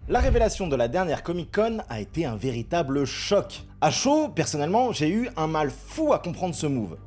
La révélation de la dernière Comic-Con a été un véritable choc. À chaud, personnellement, j'ai eu un mal fou à comprendre ce move,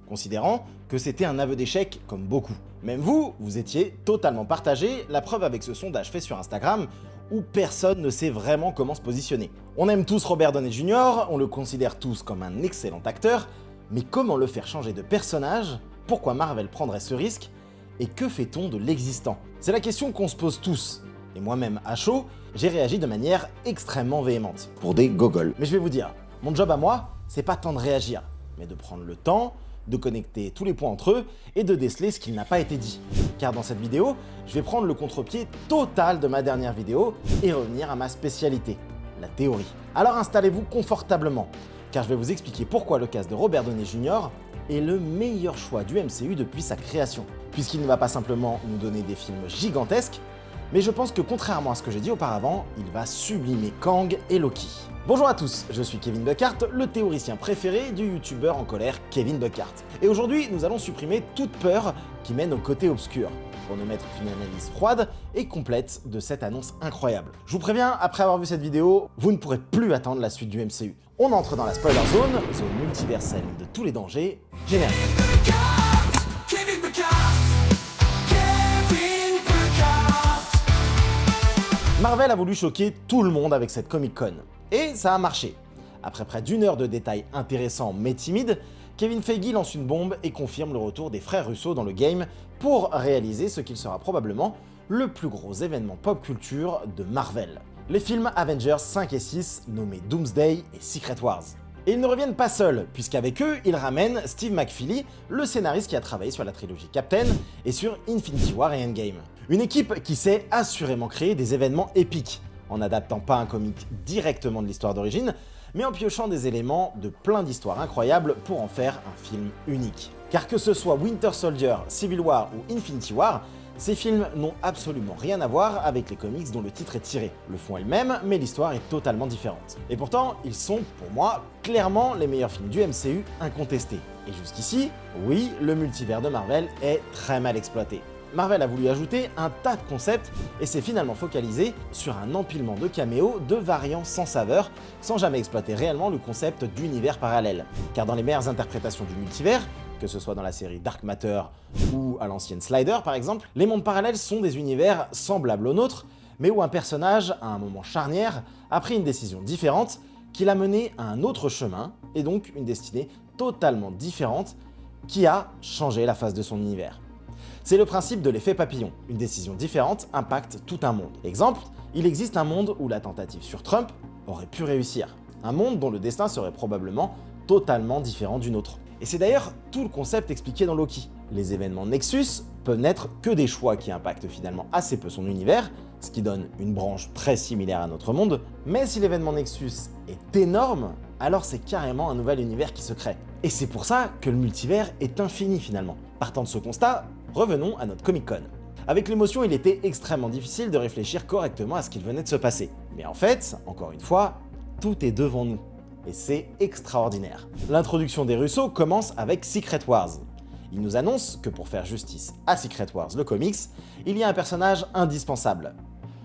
considérant que c'était un aveu d'échec comme beaucoup. Même vous, vous étiez totalement partagé, la preuve avec ce sondage fait sur Instagram, où personne ne sait vraiment comment se positionner. On aime tous Robert Downey Jr., on le considère tous comme un excellent acteur, mais comment le faire changer de personnage? Pourquoi Marvel prendrait ce risque? Et que fait-on de l'existant? C'est la question qu'on se pose tous. Et moi-même, à chaud, j'ai réagi de manière extrêmement véhémente. Pour des gogoles. Mais je vais vous dire, mon job à moi, c'est pas tant de réagir, mais de prendre le temps, de connecter tous les points entre eux et de déceler ce qui n'a pas été dit. Car dans cette vidéo, je vais prendre le contre-pied total de ma dernière vidéo et revenir à ma spécialité, la théorie. Alors installez-vous confortablement, car je vais vous expliquer pourquoi le cast de Robert Downey Jr. est le meilleur choix du MCU depuis sa création. Puisqu'il ne va pas simplement nous donner des films gigantesques, mais je pense que contrairement à ce que j'ai dit auparavant, il va sublimer Kang et Loki. Bonjour à tous, je suis Kevin Buckhart, le théoricien préféré du youtubeur en colère Kevin Buckhart. Et aujourd'hui, nous allons supprimer toute peur qui mène au côté obscur, pour ne mettre qu'une analyse froide et complète de cette annonce incroyable. Je vous préviens, après avoir vu cette vidéo, vous ne pourrez plus attendre la suite du MCU. On entre dans la spoiler zone multiverselle de tous les dangers, générique. Marvel a voulu choquer tout le monde avec cette Comic-Con, et ça a marché. Après près d'une heure de détails intéressants mais timides, Kevin Feige lance une bombe et confirme le retour des frères Russo dans le game pour réaliser ce qu'il sera probablement le plus gros événement pop culture de Marvel. Les films Avengers 5 et 6 nommés Doomsday et Secret Wars. Et ils ne reviennent pas seuls, puisqu'avec eux, ils ramènent Steve McFeely, le scénariste qui a travaillé sur la trilogie Captain et sur Infinity War et Endgame. Une équipe qui sait assurément créer des événements épiques, en n'adaptant pas un comic directement de l'histoire d'origine, mais en piochant des éléments de plein d'histoires incroyables pour en faire un film unique. Car que ce soit Winter Soldier, Civil War ou Infinity War, ces films n'ont absolument rien à voir avec les comics dont le titre est tiré. Le fond est le même, mais l'histoire est totalement différente. Et pourtant, ils sont, pour moi, clairement les meilleurs films du MCU incontestés. Et jusqu'ici, oui, le multivers de Marvel est très mal exploité. Marvel a voulu ajouter un tas de concepts et s'est finalement focalisé sur un empilement de caméos de variants sans saveur, sans jamais exploiter réellement le concept d'univers parallèle. Car dans les meilleures interprétations du multivers, que ce soit dans la série Dark Matter ou à l'ancienne Slider par exemple, les mondes parallèles sont des univers semblables aux nôtres, mais où un personnage, à un moment charnière, a pris une décision différente qui l'a mené à un autre chemin, et donc une destinée totalement différente qui a changé la face de son univers. C'est le principe de l'effet papillon. Une décision différente impacte tout un monde. Exemple, il existe un monde où la tentative sur Trump aurait pu réussir. Un monde dont le destin serait probablement totalement différent du nôtre. Et c'est d'ailleurs tout le concept expliqué dans Loki. Les événements Nexus peuvent n'être que des choix qui impactent finalement assez peu son univers, ce qui donne une branche très similaire à notre monde, mais si l'événement Nexus est énorme, alors c'est carrément un nouvel univers qui se crée. Et c'est pour ça que le multivers est infini finalement. Partant de ce constat, revenons à notre Comic-Con. Avec l'émotion, il était extrêmement difficile de réfléchir correctement à ce qu'il venait de se passer. Mais en fait, encore une fois, tout est devant nous. Et c'est extraordinaire. L'introduction des Russo commence avec Secret Wars. Ils nous annoncent que pour faire justice à Secret Wars, le comics, il y a un personnage indispensable.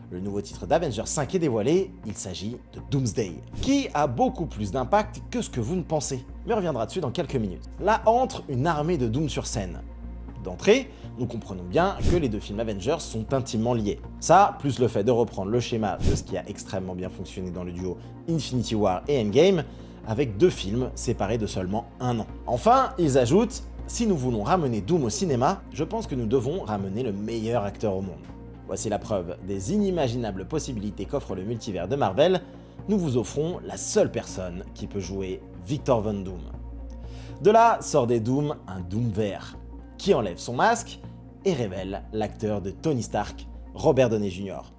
Le nouveau titre d'Avengers 5 est dévoilé, il s'agit de Doomsday, qui a beaucoup plus d'impact que ce que vous ne pensez. Mais on reviendra dessus dans quelques minutes. Là entre une armée de Doom sur scène. D'entrée, nous comprenons bien que les deux films Avengers sont intimement liés. Ça, plus le fait de reprendre le schéma de ce qui a extrêmement bien fonctionné dans le duo Infinity War et Endgame, avec deux films séparés de seulement un an. Enfin, ils ajoutent, si nous voulons ramener Doom au cinéma, je pense que nous devons ramener le meilleur acteur au monde. Voici la preuve des inimaginables possibilités qu'offre le multivers de Marvel, nous vous offrons la seule personne qui peut jouer Victor Von Doom. De là sort des Doom un Doom vert, qui enlève son masque et révèle l'acteur de Tony Stark, Robert Downey Jr.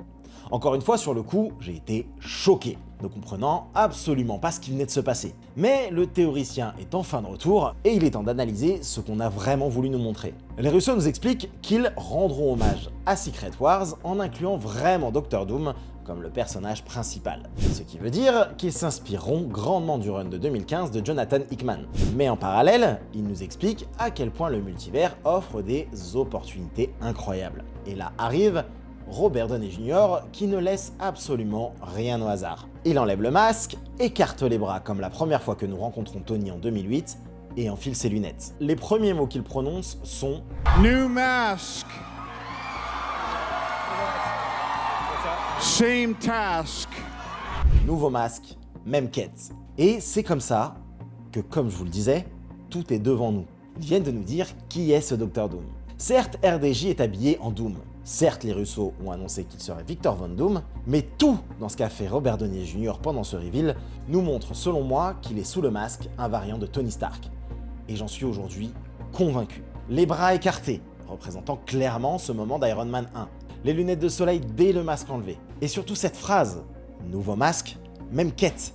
Encore une fois, sur le coup, j'ai été choqué, ne comprenant absolument pas ce qui venait de se passer. Mais le théoricien est enfin de retour, et il est temps d'analyser ce qu'on a vraiment voulu nous montrer. Les Russo nous expliquent qu'ils rendront hommage à Secret Wars en incluant vraiment Dr. Doom comme le personnage principal. Ce qui veut dire qu'ils s'inspireront grandement du run de 2015 de Jonathan Hickman. Mais en parallèle, ils nous expliquent à quel point le multivers offre des opportunités incroyables. Et là arrive Robert Downey Jr. qui ne laisse absolument rien au hasard. Il enlève le masque, écarte les bras comme la première fois que nous rencontrons Tony en 2008 et enfile ses lunettes. Les premiers mots qu'il prononce sont « New mask. Same task. » Nouveau masque, même quête. Et c'est comme ça que, comme je vous le disais, tout est devant nous. Ils viennent de nous dire qui est ce Dr Doom. Certes, RDJ est habillé en Doom. Certes, les Russo ont annoncé qu'il serait Victor Von Doom, mais tout dans ce qu'a fait Robert Downey Jr. pendant ce reveal nous montre, selon moi, qu'il est sous le masque un variant de Tony Stark. Et j'en suis aujourd'hui convaincu. Les bras écartés, représentant clairement ce moment d'Iron Man 1. Les lunettes de soleil dès le masque enlevé. Et surtout cette phrase, nouveau masque, même quête.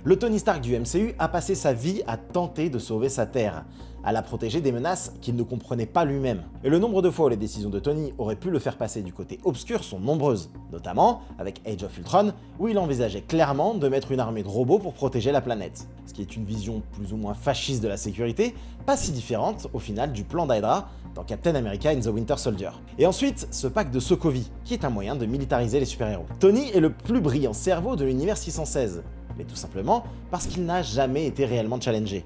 Le Tony Stark du MCU a passé sa vie à tenter de sauver sa Terre, à la protéger des menaces qu'il ne comprenait pas lui-même. Et le nombre de fois où les décisions de Tony auraient pu le faire passer du côté obscur sont nombreuses, notamment avec Age of Ultron, où il envisageait clairement de mettre une armée de robots pour protéger la planète. Ce qui est une vision plus ou moins fasciste de la sécurité, pas si différente au final du plan d'Hydra dans Captain America and the Winter Soldier. Et ensuite, ce pack de Sokovie, qui est un moyen de militariser les super-héros. Tony est le plus brillant cerveau de l'univers 616, mais tout simplement parce qu'il n'a jamais été réellement challengé.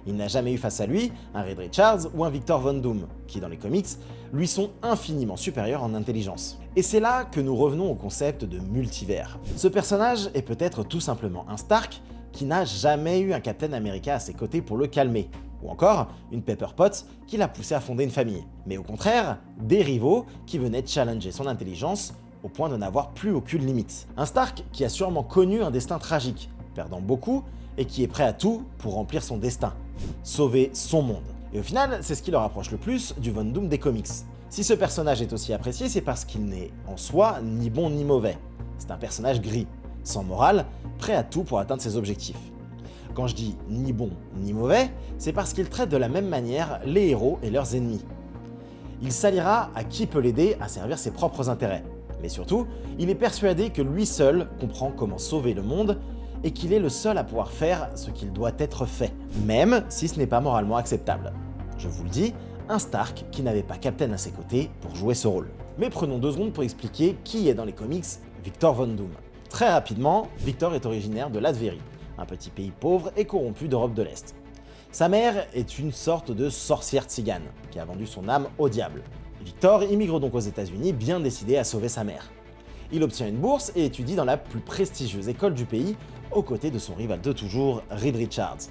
Il n'a jamais eu face à lui un Reed Richards ou un Victor Von Doom, qui dans les comics lui sont infiniment supérieurs en intelligence. Et c'est là que nous revenons au concept de multivers. Ce personnage est peut-être tout simplement un Stark qui n'a jamais eu un Captain America à ses côtés pour le calmer, ou encore une Pepper Potts qui l'a poussé à fonder une famille. Mais au contraire, des rivaux qui venaient challenger son intelligence au point de n'avoir plus aucune limite. Un Stark qui a sûrement connu un destin tragique, perdant beaucoup, et qui est prêt à tout pour remplir son destin, sauver son monde. Et au final, c'est ce qui le rapproche le plus du Von Doom des comics. Si ce personnage est aussi apprécié, c'est parce qu'il n'est en soi ni bon ni mauvais. C'est un personnage gris, sans morale, prêt à tout pour atteindre ses objectifs. Quand je dis ni bon ni mauvais, c'est parce qu'il traite de la même manière les héros et leurs ennemis. Il s'alliera à qui peut l'aider à servir ses propres intérêts. Mais surtout, il est persuadé que lui seul comprend comment sauver le monde et qu'il est le seul à pouvoir faire ce qu'il doit être fait, même si ce n'est pas moralement acceptable. Je vous le dis, un Stark qui n'avait pas Captain à ses côtés pour jouer ce rôle. Mais prenons 2 secondes pour expliquer qui est dans les comics Victor Von Doom. Très rapidement, Victor est originaire de Latverie, un petit pays pauvre et corrompu d'Europe de l'Est. Sa mère est une sorte de sorcière tzigane qui a vendu son âme au diable. Victor immigre donc aux États-Unis bien décidé à sauver sa mère. Il obtient une bourse et étudie dans la plus prestigieuse école du pays, aux côtés de son rival de toujours, Reed Richards.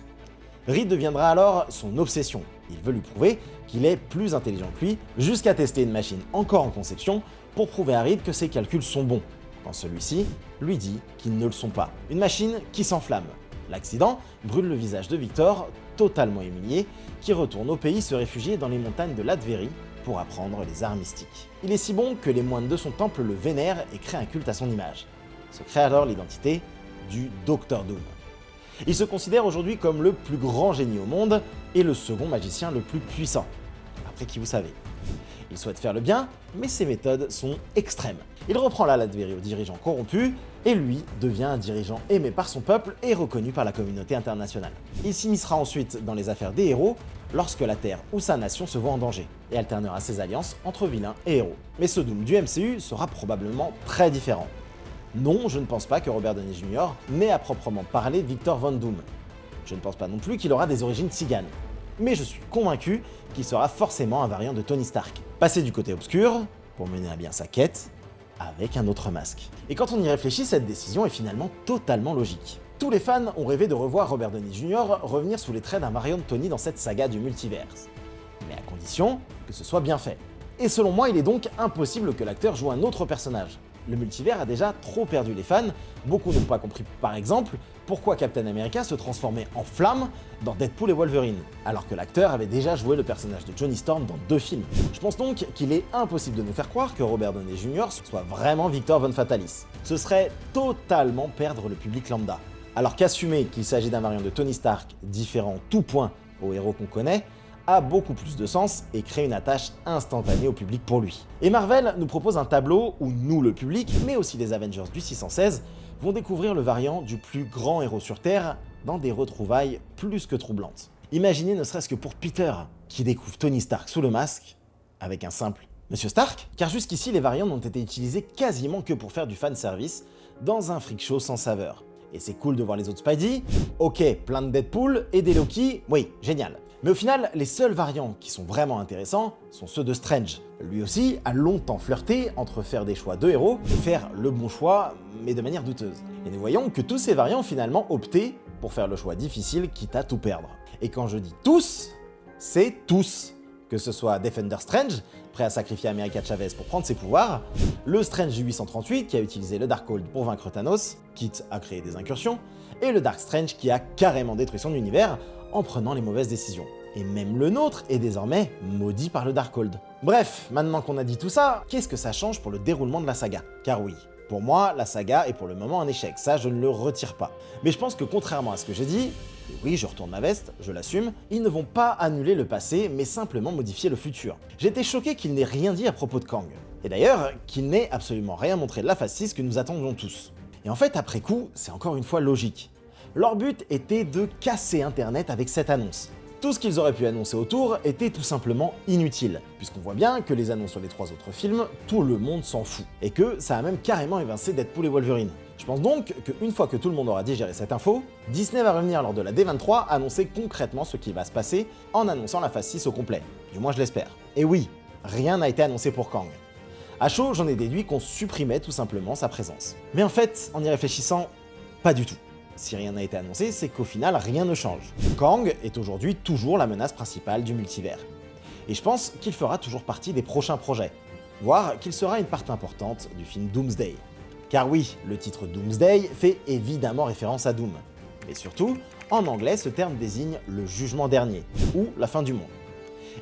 Reed deviendra alors son obsession. Il veut lui prouver qu'il est plus intelligent que lui, jusqu'à tester une machine encore en conception pour prouver à Reed que ses calculs sont bons, quand celui-ci lui dit qu'ils ne le sont pas. Une machine qui s'enflamme. L'accident brûle le visage de Victor, totalement humilié, qui retourne au pays se réfugier dans les montagnes de Latverie pour apprendre les arts mystiques. Il est si bon que les moines de son temple le vénèrent et créent un culte à son image. Se crée alors l'identité du Dr Doom. Il se considère aujourd'hui comme le plus grand génie au monde et le second magicien le plus puissant. Après qui vous savez. Il souhaite faire le bien, mais ses méthodes sont extrêmes. Il reprend la Latverie aux dirigeants corrompus, et lui devient un dirigeant aimé par son peuple et reconnu par la communauté internationale. Il s'immiscera ensuite dans les affaires des héros lorsque la Terre ou sa nation se voit en danger, et alternera ses alliances entre vilains et héros. Mais ce Doom du MCU sera probablement très différent. Non, je ne pense pas que Robert Downey Jr. n'ait à proprement parler Victor Von Doom. Je ne pense pas non plus qu'il aura des origines tziganes. Mais je suis convaincu qu'il sera forcément un variant de Tony Stark, passé du côté obscur pour mener à bien sa quête avec un autre masque. Et quand on y réfléchit, cette décision est finalement totalement logique. Tous les fans ont rêvé de revoir Robert Downey Jr. revenir sous les traits d'un variant de Tony dans cette saga du multiverse. Mais à condition que ce soit bien fait. Et selon moi, il est donc impossible que l'acteur joue un autre personnage. Le multivers a déjà trop perdu les fans, beaucoup n'ont pas compris par exemple pourquoi Captain America se transformait en flamme dans Deadpool et Wolverine, alors que l'acteur avait déjà joué le personnage de Johnny Storm dans 2 films. Je pense donc qu'il est impossible de nous faire croire que Robert Downey Jr. soit vraiment Victor Von Fatalis. Ce serait totalement perdre le public lambda. Alors qu'assumer qu'il s'agit d'un variant de Tony Stark différent tout point au héros qu'on connaît, a beaucoup plus de sens et crée une attache instantanée au public pour lui. Et Marvel nous propose un tableau où nous, le public, mais aussi les Avengers du 616, vont découvrir le variant du plus grand héros sur Terre dans des retrouvailles plus que troublantes. Imaginez ne serait-ce que pour Peter, qui découvre Tony Stark sous le masque avec un simple Monsieur Stark, car jusqu'ici les variants n'ont été utilisés quasiment que pour faire du fanservice dans un freak show sans saveur. Et c'est cool de voir les autres Spidey, ok, plein de Deadpool et des Loki, oui, génial. Mais au final, les seuls variants qui sont vraiment intéressants sont ceux de Strange. Lui aussi a longtemps flirté entre faire des choix de héros et faire le bon choix, mais de manière douteuse. Et nous voyons que tous ces variants ont finalement opté pour faire le choix difficile, quitte à tout perdre. Et quand je dis tous, c'est tous. Que ce soit Defender Strange, prêt à sacrifier America Chavez pour prendre ses pouvoirs, le Strange 838 qui a utilisé le Darkhold pour vaincre Thanos, quitte à créer des incursions, et le Dark Strange qui a carrément détruit son univers en prenant les mauvaises décisions. Et même le nôtre est désormais maudit par le Darkhold. Bref, maintenant qu'on a dit tout ça, qu'est-ce que ça change pour le déroulement de la saga? Car oui, pour moi, la saga est pour le moment un échec, ça je ne le retire pas. Mais je pense que contrairement à ce que j'ai dit, et oui, je retourne ma veste, je l'assume, ils ne vont pas annuler le passé, mais simplement modifier le futur. J'étais choqué qu'il n'ait rien dit à propos de Kang. Et d'ailleurs, qu'il n'ait absolument rien montré de la phase 6 que nous attendions tous. Et en fait, après coup, c'est encore une fois logique. Leur but était de casser Internet avec cette annonce. Tout ce qu'ils auraient pu annoncer autour était tout simplement inutile, puisqu'on voit bien que les annonces sur les 3 autres films, tout le monde s'en fout, et que ça a même carrément évincé Deadpool et Wolverine. Je pense donc qu'une fois que tout le monde aura digéré cette info, Disney va revenir lors de la D23 annoncer concrètement ce qui va se passer en annonçant la phase 6 au complet. Du moins je l'espère. Et oui, rien n'a été annoncé pour Kang. À chaud, j'en ai déduit qu'on supprimait tout simplement sa présence. Mais en fait, en y réfléchissant, pas du tout. Si rien n'a été annoncé, c'est qu'au final, rien ne change. Kang est aujourd'hui toujours la menace principale du multivers. Et je pense qu'il fera toujours partie des prochains projets, voire qu'il sera une part importante du film Doomsday. Car oui, le titre Doomsday fait évidemment référence à Doom. Mais surtout, en anglais, ce terme désigne le jugement dernier, ou la fin du monde.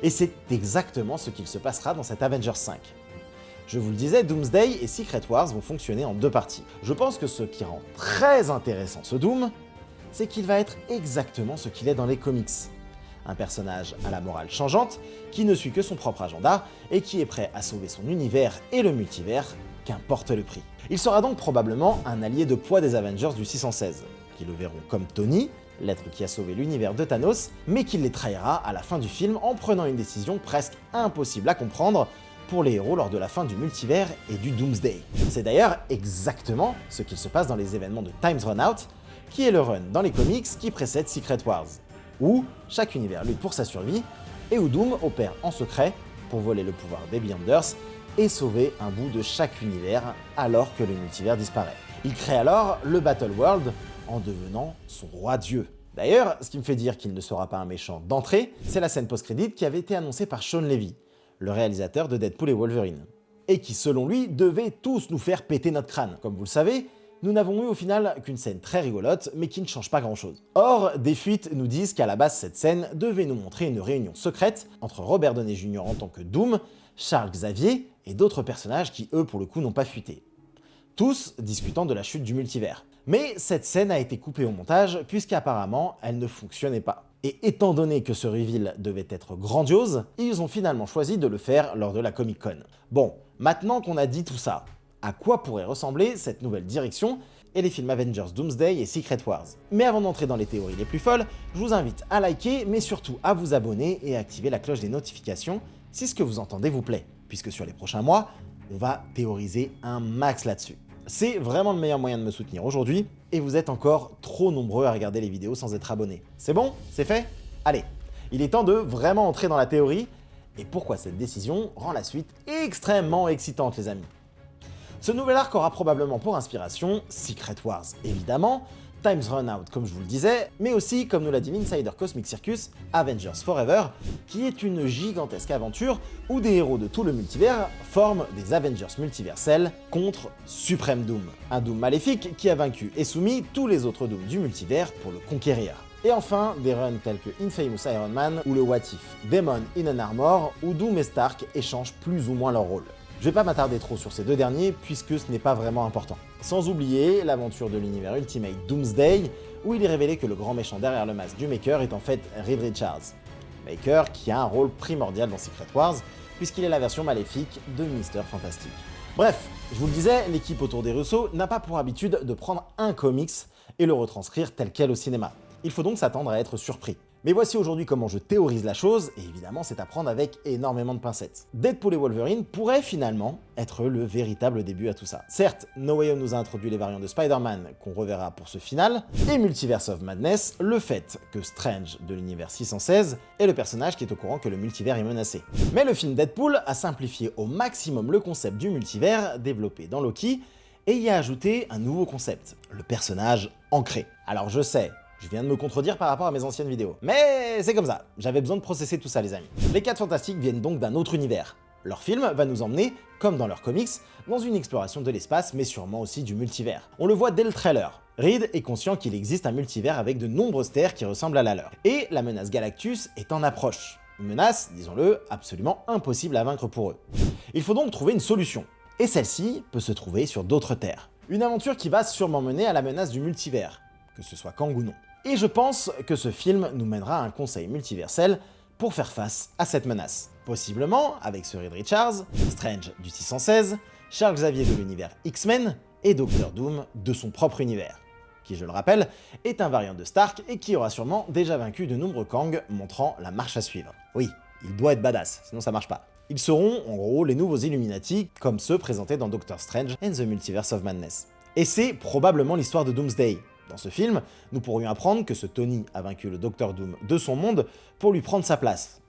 Et c'est exactement ce qu'il se passera dans cet Avengers 5. Je vous le disais, Doomsday et Secret Wars vont fonctionner en 2 parties. Je pense que ce qui rend très intéressant ce Doom, c'est qu'il va être exactement ce qu'il est dans les comics. Un personnage à la morale changeante, qui ne suit que son propre agenda, et qui est prêt à sauver son univers et le multivers, qu'importe le prix. Il sera donc probablement un allié de poids des Avengers du 616, qui le verront comme Tony, l'être qui a sauvé l'univers de Thanos, mais qui les trahira à la fin du film en prenant une décision presque impossible à comprendre pour les héros lors de la fin du multivers et du Doomsday. C'est d'ailleurs exactement ce qu'il se passe dans les événements de Times Run Out, qui est le run dans les comics qui précède Secret Wars, où chaque univers lutte pour sa survie, et où Doom opère en secret pour voler le pouvoir des Beyonders et sauver un bout de chaque univers alors que le multivers disparaît. Il crée alors le Battle World en devenant son roi-dieu. D'ailleurs, ce qui me fait dire qu'il ne sera pas un méchant d'entrée, c'est la scène post-crédit qui avait été annoncée par Sean Levy, le réalisateur de Deadpool et Wolverine, et qui selon lui devait tous nous faire péter notre crâne. Comme vous le savez, nous n'avons eu au final qu'une scène très rigolote, mais qui ne change pas grand chose. Or, des fuites nous disent qu'à la base cette scène devait nous montrer une réunion secrète entre Robert Downey Jr. en tant que Doom, Charles Xavier et d'autres personnages qui eux pour le coup n'ont pas fuité. Tous discutant de la chute du multivers. Mais cette scène a été coupée au montage puisqu'apparemment elle ne fonctionnait pas. Et étant donné que ce reveal devait être grandiose, ils ont finalement choisi de le faire lors de la Comic Con. Bon, maintenant qu'on a dit tout ça, à quoi pourrait ressembler cette nouvelle direction et les films Avengers Doomsday et Secret Wars? Mais avant d'entrer dans les théories les plus folles, je vous invite à liker, mais surtout à vous abonner et à activer la cloche des notifications si ce que vous entendez vous plaît, puisque sur les prochains mois, on va théoriser un max là-dessus. C'est vraiment le meilleur moyen de me soutenir aujourd'hui, et vous êtes encore trop nombreux à regarder les vidéos sans être abonnés. C'est bon? C'est fait? Allez, il est temps de vraiment entrer dans la théorie, et pourquoi cette décision rend la suite extrêmement excitante les amis. Ce nouvel arc aura probablement pour inspiration Secret Wars, évidemment, Times Run Out comme je vous le disais, mais aussi, comme nous l'a dit l'Insider Cosmic Circus, Avengers Forever, qui est une gigantesque aventure où des héros de tout le multivers forment des Avengers multiversels contre Supreme Doom. Un Doom maléfique qui a vaincu et soumis tous les autres Dooms du multivers pour le conquérir. Et enfin, des runs tels que Infamous Iron Man ou le What If, Demon in an Armor, où Doom et Stark échangent plus ou moins leur rôle. Je vais pas m'attarder trop sur ces 2 derniers puisque ce n'est pas vraiment important. Sans oublier l'aventure de l'univers Ultimate Doomsday, où il est révélé que le grand méchant derrière le masque du Maker est en fait Reed Richards. Maker qui a un rôle primordial dans Secret Wars, puisqu'il est la version maléfique de Mr. Fantastic. Bref, je vous le disais, l'équipe autour des Russo n'a pas pour habitude de prendre un comics et le retranscrire tel quel au cinéma. Il faut donc s'attendre à être surpris. Mais voici aujourd'hui comment je théorise la chose, et évidemment c'est à prendre avec énormément de pincettes. Deadpool et Wolverine pourraient finalement être le véritable début à tout ça. Certes, No Way Home nous a introduit les variants de Spider-Man qu'on reverra pour ce final, et Multiverse of Madness, le fait que Strange de l'univers 616 est le personnage qui est au courant que le multivers est menacé. Mais le film Deadpool a simplifié au maximum le concept du multivers développé dans Loki, et y a ajouté un nouveau concept, le personnage ancré. Alors je sais, je viens de me contredire par rapport à mes anciennes vidéos. Mais c'est comme ça, j'avais besoin de processer tout ça les amis. Les 4 Fantastiques viennent donc d'un autre univers. Leur film va nous emmener, comme dans leurs comics, dans une exploration de l'espace, mais sûrement aussi du multivers. On le voit dès le trailer. Reed est conscient qu'il existe un multivers avec de nombreuses terres qui ressemblent à la leur. Et la menace Galactus est en approche. Une menace, disons-le, absolument impossible à vaincre pour eux. Il faut donc trouver une solution. Et celle-ci peut se trouver sur d'autres terres. Une aventure qui va sûrement mener à la menace du multivers, que ce soit Kang ou non. Et je pense que ce film nous mènera à un conseil multiversel pour faire face à cette menace. Possiblement avec Sir Reed Richards, Strange du 616, Charles Xavier de l'univers X-Men et Doctor Doom de son propre univers, qui je le rappelle est un variant de Stark et qui aura sûrement déjà vaincu de nombreux Kang, montrant la marche à suivre. Oui, il doit être badass, sinon ça marche pas. Ils seront en gros les nouveaux Illuminati, comme ceux présentés dans Doctor Strange and the Multiverse of Madness. Et c'est probablement l'histoire de Doomsday. Dans ce film, nous pourrions apprendre que ce Tony a vaincu le Docteur Doom de son monde pour lui prendre sa place.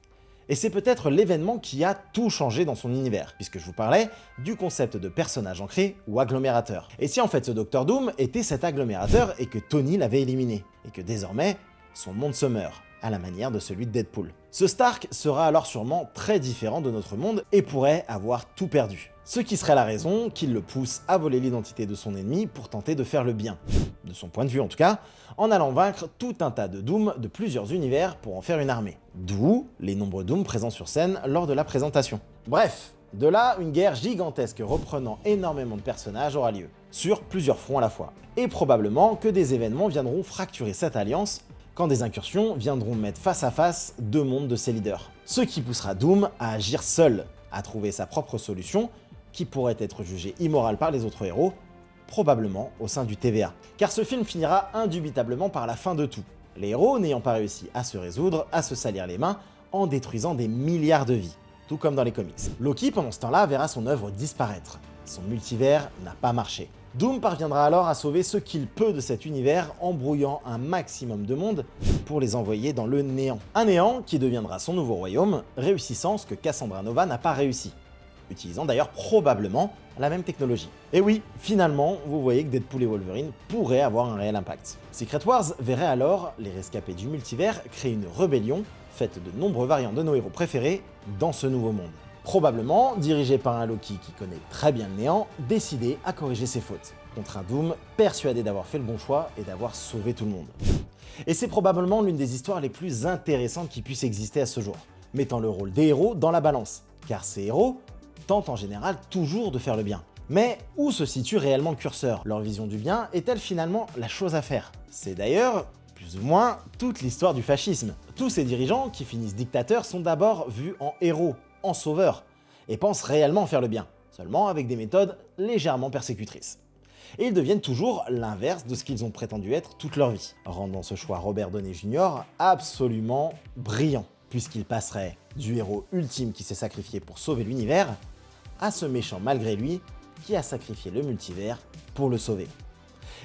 Et c'est peut-être l'événement qui a tout changé dans son univers, puisque je vous parlais du concept de personnage ancré ou agglomérateur. Et si en fait ce Docteur Doom était cet agglomérateur et que Tony l'avait éliminé, et que désormais, son monde se meurt, à la manière de celui de Deadpool. Ce Stark sera alors sûrement très différent de notre monde et pourrait avoir tout perdu. Ce qui serait la raison qu'il le pousse à voler l'identité de son ennemi pour tenter de faire le bien, de son point de vue en tout cas, en allant vaincre tout un tas de Doom de plusieurs univers pour en faire une armée. D'où les nombreux Doom présents sur scène lors de la présentation. Bref, de là, une guerre gigantesque reprenant énormément de personnages aura lieu, sur plusieurs fronts à la fois. Et probablement que des événements viendront fracturer cette alliance quand des incursions viendront mettre face à face deux mondes de ses leaders. Ce qui poussera Doom à agir seul, à trouver sa propre solution, qui pourrait être jugée immorale par les autres héros, probablement au sein du TVA. Car ce film finira indubitablement par la fin de tout, les héros n'ayant pas réussi à se résoudre, à se salir les mains, en détruisant des milliards de vies, tout comme dans les comics. Loki, pendant ce temps-là, verra son œuvre disparaître. Son multivers n'a pas marché. Doom parviendra alors à sauver ce qu'il peut de cet univers en brouillant un maximum de mondes pour les envoyer dans le néant. Un néant qui deviendra son nouveau royaume, réussissant ce que Cassandra Nova n'a pas réussi, utilisant d'ailleurs probablement la même technologie. Et oui, finalement, vous voyez que Deadpool et Wolverine pourraient avoir un réel impact. Secret Wars verrait alors les rescapés du multivers créer une rébellion faite de nombreux variants de nos héros préférés dans ce nouveau monde. Probablement dirigé par un Loki qui connaît très bien le néant, décidé à corriger ses fautes, contre un Doom persuadé d'avoir fait le bon choix et d'avoir sauvé tout le monde. Et c'est probablement l'une des histoires les plus intéressantes qui puissent exister à ce jour, mettant le rôle des héros dans la balance, car ces héros tentent en général toujours de faire le bien. Mais où se situe réellement le curseur? Leur vision du bien est-elle finalement la chose à faire? C'est d'ailleurs, plus ou moins, toute l'histoire du fascisme. Tous ces dirigeants qui finissent dictateurs sont d'abord vus en héros, en sauveurs, et pensent réellement faire le bien, seulement avec des méthodes légèrement persécutrices. Et ils deviennent toujours l'inverse de ce qu'ils ont prétendu être toute leur vie, rendant ce choix Robert Downey Jr. absolument brillant, puisqu'il passerait du héros ultime qui s'est sacrifié pour sauver l'univers, à ce méchant malgré lui qui a sacrifié le multivers pour le sauver.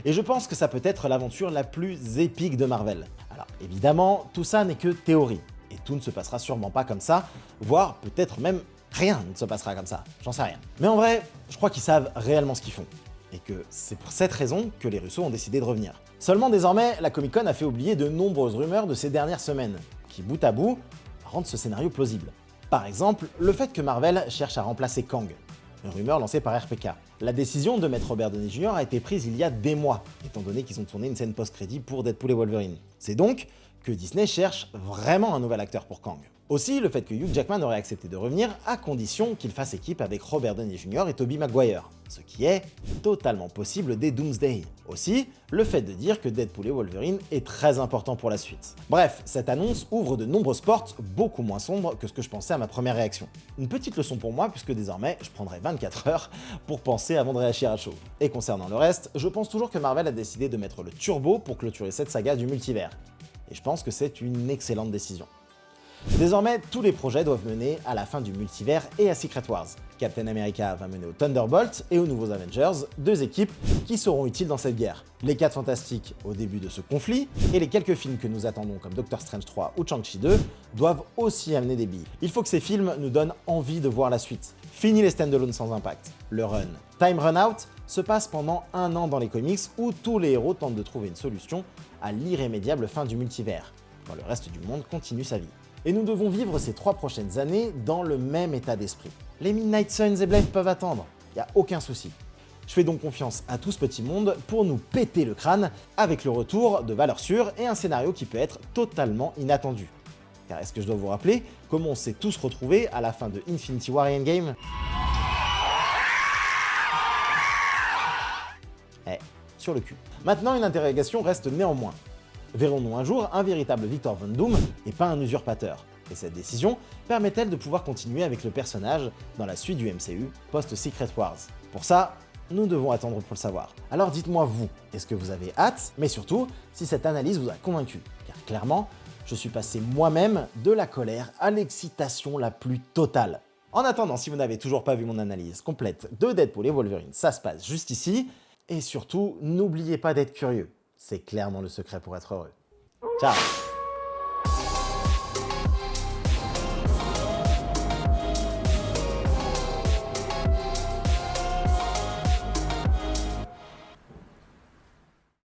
Et je pense que ça peut être l'aventure la plus épique de Marvel. Alors évidemment, tout ça n'est que théorie, et tout ne se passera sûrement pas comme ça, voire peut-être même rien ne se passera comme ça, j'en sais rien. Mais en vrai, je crois qu'ils savent réellement ce qu'ils font, et que c'est pour cette raison que les Russos ont décidé de revenir. Seulement désormais, la Comic-Con a fait oublier de nombreuses rumeurs de ces dernières semaines, qui bout à bout rendent ce scénario plausible. Par exemple, le fait que Marvel cherche à remplacer Kang, une rumeur lancée par RPK. La décision de mettre Robert Downey Jr. a été prise il y a des mois, étant donné qu'ils ont tourné une scène post-crédit pour Deadpool et Wolverine. C'est donc que Disney cherche vraiment un nouvel acteur pour Kang. Aussi, le fait que Hugh Jackman aurait accepté de revenir à condition qu'il fasse équipe avec Robert Downey Jr. et Tobey Maguire, ce qui est totalement possible dès Doomsday. Aussi, le fait de dire que Deadpool et Wolverine est très important pour la suite. Bref, cette annonce ouvre de nombreuses portes beaucoup moins sombres que ce que je pensais à ma première réaction. Une petite leçon pour moi puisque désormais, je prendrai 24 heures pour penser avant de réagir à chaud. Et concernant le reste, je pense toujours que Marvel a décidé de mettre le turbo pour clôturer cette saga du multivers. et je pense que c'est une excellente décision. Désormais, tous les projets doivent mener à la fin du multivers et à Secret Wars. Captain America va mener au Thunderbolt et aux nouveaux Avengers, deux équipes qui seront utiles dans cette guerre. Les 4 Fantastiques au début de ce conflit, et les quelques films que nous attendons comme Doctor Strange 3 ou Shang-Chi 2 doivent aussi amener des billes. Il faut que ces films nous donnent envie de voir la suite. Fini les stand-alone sans impact. Le run Time Run Out se passe pendant un an dans les comics où tous les héros tentent de trouver une solution à l'irrémédiable fin du multivers, quand le reste du monde continue sa vie. Et nous devons vivre ces 3 prochaines années dans le même état d'esprit. Les Midnight Suns et Blade peuvent attendre, y a aucun souci. Je fais donc confiance à tout ce petit monde pour nous péter le crâne avec le retour de valeurs sûres et un scénario qui peut être totalement inattendu. Car est-ce que je dois vous rappeler comment on s'est tous retrouvés à la fin de Infinity War et Endgame? Sur le cul. Maintenant, une interrogation reste néanmoins. Verrons-nous un jour un véritable Victor Von Doom et pas un usurpateur? Et cette décision permet-elle de pouvoir continuer avec le personnage dans la suite du MCU post-Secret Wars? Pour ça, nous devons attendre pour le savoir. Alors dites-moi vous, est-ce que vous avez hâte? Mais surtout, si cette analyse vous a convaincu? Car clairement, je suis passé moi-même de la colère à l'excitation la plus totale. En attendant, si vous n'avez toujours pas vu mon analyse complète de Deadpool et Wolverine, ça se passe juste ici. Et surtout, n'oubliez pas d'être curieux. C'est clairement le secret pour être heureux. Ciao!